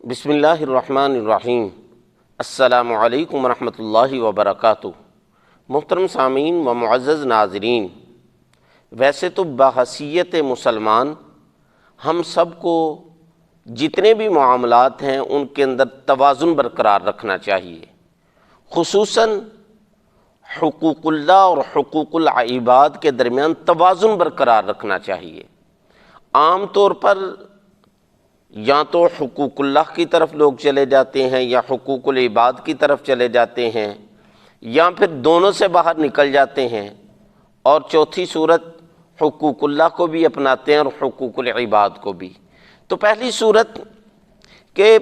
بسم اللہ الرحمن الرحیم۔ السلام علیکم ورحمۃ اللہ وبرکاتہ۔ محترم سامعین و معزز ناظرین، ویسے تو بحیثیت مسلمان ہم سب کو جتنے بھی معاملات ہیں ان کے اندر توازن برقرار رکھنا چاہیے، خصوصاً حقوق اللہ اور حقوق العباد کے درمیان توازن برقرار رکھنا چاہیے۔ عام طور پر یا تو حقوق اللہ کی طرف لوگ چلے جاتے ہیں یا حقوق العباد کی طرف چلے جاتے ہیں، یا پھر دونوں سے باہر نکل جاتے ہیں، اور چوتھی صورت حقوق اللہ کو بھی اپناتے ہیں اور حقوق العباد کو بھی۔ تو پہلی صورت کہ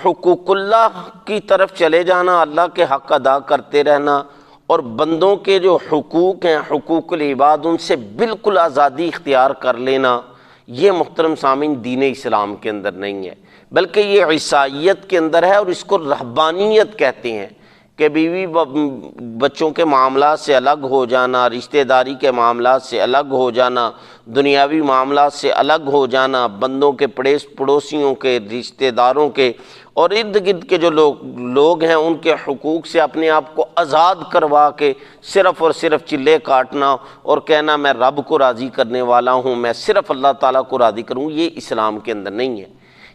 حقوق اللہ کی طرف چلے جانا، اللہ کے حق ادا کرتے رہنا، اور بندوں کے جو حقوق ہیں حقوق العباد ان سے بالکل آزادی اختیار کر لینا، یہ محترم سامعین دین اسلام کے اندر نہیں ہے، بلکہ یہ عیسائیت کے اندر ہے، اور اس کو رہبانیت کہتے ہیں کہ بیوی بچوں کے معاملات سے الگ ہو جانا، رشتہ داری کے معاملات سے الگ ہو جانا، دنیاوی معاملات سے الگ ہو جانا، بندوں کے پڑوسیوں کے، رشتہ داروں کے اور ارد گرد کے جو لوگ ہیں ان کے حقوق سے اپنے آپ کو آزاد کروا کے صرف اور صرف چلے کاٹنا اور کہنا میں رب کو راضی کرنے والا ہوں، میں صرف اللہ تعالیٰ کو راضی کروں، یہ اسلام کے اندر نہیں ہے،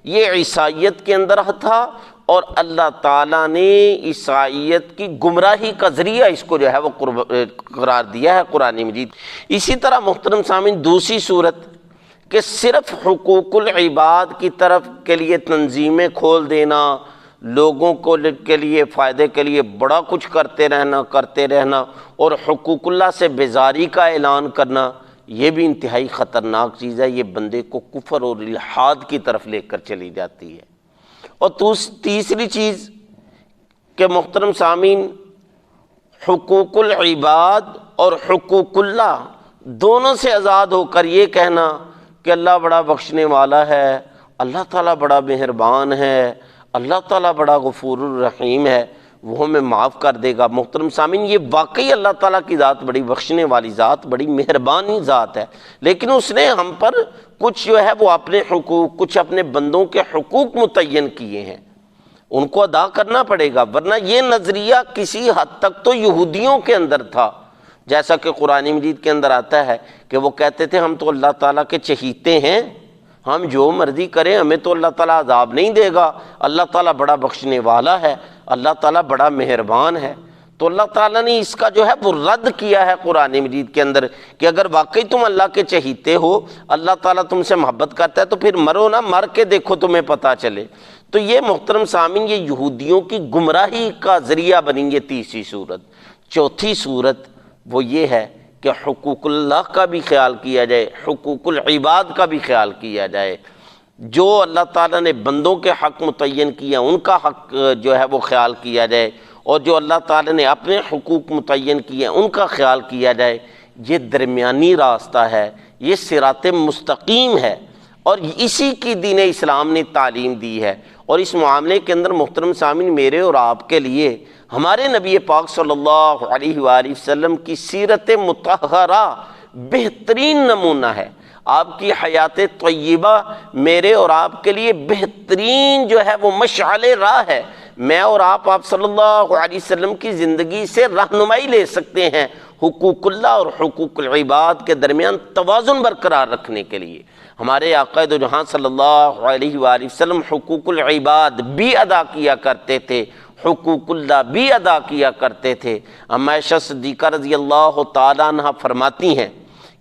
یہ عیسائیت کے اندر تھا، اور اللہ تعالیٰ نے عیسائیت کی گمراہی کا ذریعہ اس کو جو ہے وہ قرار دیا ہے قرآن مجید۔ اسی طرح محترم سامعین دوسری صورت کہ صرف حقوق العباد کی طرف کے لیے تنظیمیں کھول دینا، لوگوں کے لیے فائدے کے لیے بڑا کچھ کرتے رہنا اور حقوق اللہ سے بیزاری کا اعلان کرنا، یہ بھی انتہائی خطرناک چیز ہے، یہ بندے کو کفر اور الحاد کی طرف لے کر چلی جاتی ہے۔ اور تیسری چیز کہ محترم سامعین حقوق العباد اور حقوق اللہ دونوں سے آزاد ہو کر یہ کہنا کہ اللہ بڑا بخشنے والا ہے، اللہ تعالیٰ بڑا مہربان ہے، اللہ تعالیٰ بڑا غفور الرحیم ہے، وہ ہمیں معاف کر دے گا۔ محترم سامعین یہ واقعی اللہ تعالیٰ کی ذات بڑی بخشنے والی ذات، بڑی مہربانی ذات ہے، لیکن اس نے ہم پر کچھ جو ہے وہ اپنے حقوق، کچھ اپنے بندوں کے حقوق متعین کیے ہیں، ان کو ادا کرنا پڑے گا، ورنہ یہ نظریہ کسی حد تک تو یہودیوں کے اندر تھا، جیسا کہ قرآن مجید کے اندر آتا ہے کہ وہ کہتے تھے ہم تو اللہ تعالیٰ کے چہیتے ہیں، ہم جو مرضی کریں ہمیں تو اللہ تعالیٰ عذاب نہیں دے گا، اللہ تعالیٰ بڑا بخشنے والا ہے، اللہ تعالیٰ بڑا مہربان ہے۔ تو اللہ تعالیٰ نے اس کا جو ہے وہ رد کیا ہے قرآن مجید کے اندر کہ اگر واقعی تم اللہ کے چہیتے ہو، اللہ تعالیٰ تم سے محبت کرتا ہے تو پھر مرو نا، مر کے دیکھو تمہیں پتہ چلے۔ تو یہ محترم سامعین یہ یہودیوں کی گمراہی کا ذریعہ بنیں گے تیسری صورت۔ چوتھی صورت وہ یہ ہے کہ حقوق اللہ کا بھی خیال کیا جائے، حقوق العباد کا بھی خیال کیا جائے، جو اللہ تعالیٰ نے بندوں کے حق متعین کیا ان کا حق جو ہے وہ خیال کیا جائے، اور جو اللہ تعالیٰ نے اپنے حقوق متعین کیے ان کا خیال کیا جائے۔ یہ درمیانی راستہ ہے، یہ صراط مستقیم ہے، اور اسی کی دین اسلام نے تعلیم دی ہے۔ اور اس معاملے کے اندر محترم سامعین میرے اور آپ کے لیے ہمارے نبی پاک صلی اللہ علیہ وآلہ وسلم کی سیرت مطہرہ بہترین نمونہ ہے، آپ کی حیات طیبہ میرے اور آپ کے لیے بہترین جو ہے وہ مشعل راہ ہے۔ میں اور آپ صلی اللہ علیہ وسلم کی زندگی سے رہنمائی لے سکتے ہیں حقوق اللہ اور حقوق العباد کے درمیان توازن برقرار رکھنے کے لیے۔ ہمارے آقا دو جہاں صلی اللہ علیہ وآلہ وسلم حقوق العباد بھی ادا کیا کرتے تھے، حقوق اللہ بھی ادا کیا کرتے تھے۔ اما عائشہ صدیقہ رضی اللہ تعالیٰ عنہ فرماتی ہیں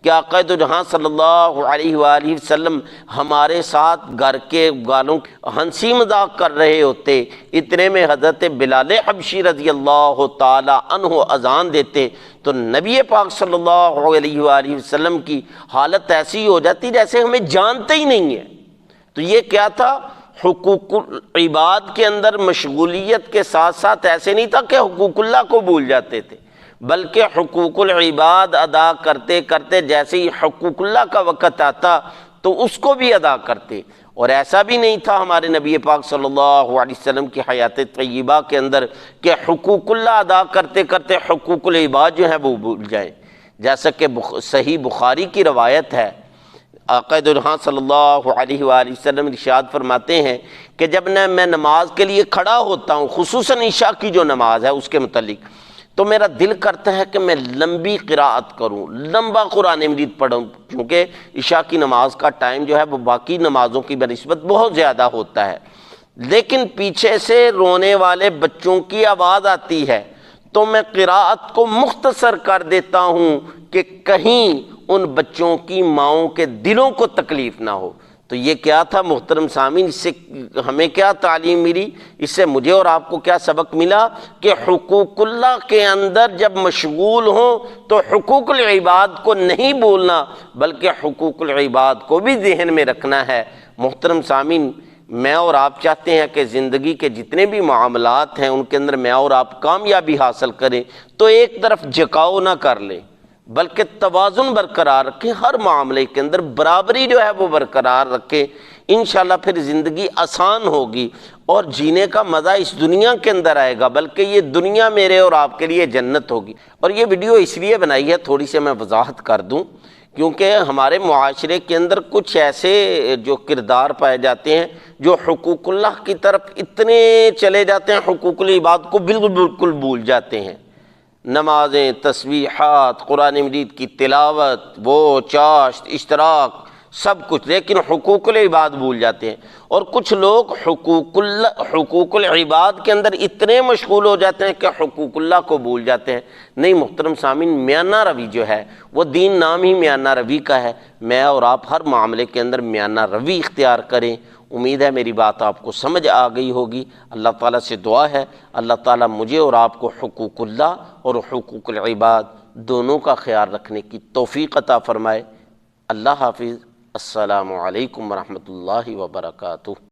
کہ آقا دو جہاں صلی اللہ علیہ وآلہ وسلم ہمارے ساتھ گھر کے گالوں ہنسی مذاق کر رہے ہوتے، اتنے میں حضرت بلال حبشی رضی اللہ تعالی عنہ اذان دیتے تو نبی پاک صلی اللہ علیہ وآلہ وسلم کی حالت ایسی ہو جاتی جیسے ہمیں جانتے ہی نہیں ہیں۔ تو یہ کیا تھا؟ حقوق العباد کے اندر مشغولیت کے ساتھ ساتھ ایسے نہیں تھا کہ حقوق اللہ کو بھول جاتے تھے، بلکہ حقوق العباد ادا کرتے کرتے جیسے ہی حقوق اللہ کا وقت آتا تو اس کو بھی ادا کرتے۔ اور ایسا بھی نہیں تھا ہمارے نبی پاک صلی اللہ علیہ وسلم کی حیات طیبہ کے اندر کہ حقوق اللہ ادا کرتے کرتے حقوق العباد جو ہیں وہ بھول جائیں، جیسا کہ صحیح بخاری کی روایت ہے، آقا دو صلی اللہ علیہ وآلہ وسلم ارشاد فرماتے ہیں کہ جب میں نماز کے لیے کھڑا ہوتا ہوں، خصوصاً عشاء کی جو نماز ہے اس کے متعلق، تو میرا دل کرتا ہے کہ میں لمبی قراءت کروں، لمبا قرآن مجید پڑھوں، کیونکہ عشاء کی نماز کا ٹائم جو ہے وہ باقی نمازوں کی بنسبت بہت زیادہ ہوتا ہے، لیکن پیچھے سے رونے والے بچوں کی آواز آتی ہے تو میں قراءت کو مختصر کر دیتا ہوں کہ کہیں ان بچوں کی ماؤں کے دلوں کو تکلیف نہ ہو۔ تو یہ کیا تھا محترم سامعین، اس سے ہمیں کیا تعلیم ملی، اس سے مجھے اور آپ کو کیا سبق ملا کہ حقوق اللہ کے اندر جب مشغول ہوں تو حقوق العباد کو نہیں بھولنا، بلکہ حقوق العباد کو بھی ذہن میں رکھنا ہے۔ محترم سامعین، میں اور آپ چاہتے ہیں کہ زندگی کے جتنے بھی معاملات ہیں ان کے اندر میں اور آپ کامیابی حاصل کریں، تو ایک طرف جھکاؤ نہ کر لیں بلکہ توازن برقرار رکھیں، ہر معاملے کے اندر برابری جو ہے وہ برقرار رکھیں، انشاءاللہ پھر زندگی آسان ہوگی اور جینے کا مزہ اس دنیا کے اندر آئے گا، بلکہ یہ دنیا میرے اور آپ کے لیے جنت ہوگی۔ اور یہ ویڈیو اس لیے بنائی ہے، تھوڑی سی میں وضاحت کر دوں، کیونکہ ہمارے معاشرے کے اندر کچھ ایسے جو کردار پائے جاتے ہیں جو حقوق اللہ کی طرف اتنے چلے جاتے ہیں، حقوق العباد کو بالکل بھول جاتے ہیں۔ نمازیں، تسبیحات، قرآن مجید کی تلاوت، وہ چاشت، اشتراک، سب کچھ، لیکن حقوق العباد بھول جاتے ہیں۔ اور کچھ لوگ حقوق العباد کے اندر اتنے مشغول ہو جاتے ہیں کہ حقوق اللہ کو بھول جاتے ہیں۔ نہیں محترم سامعین، میانہ روی جو ہے وہ دین نام ہی میانہ روی کا ہے، میں اور آپ ہر معاملے کے اندر میانہ روی اختیار کریں۔ امید ہے میری بات آپ کو سمجھ آ گئی ہوگی۔ اللہ تعالیٰ سے دعا ہے اللہ تعالیٰ مجھے اور آپ کو حقوق اللہ اور حقوق العباد دونوں کا خیال رکھنے کی توفیق عطا فرمائے۔ اللہ حافظ۔ السلام علیکم ورحمۃ اللہ وبرکاتہ۔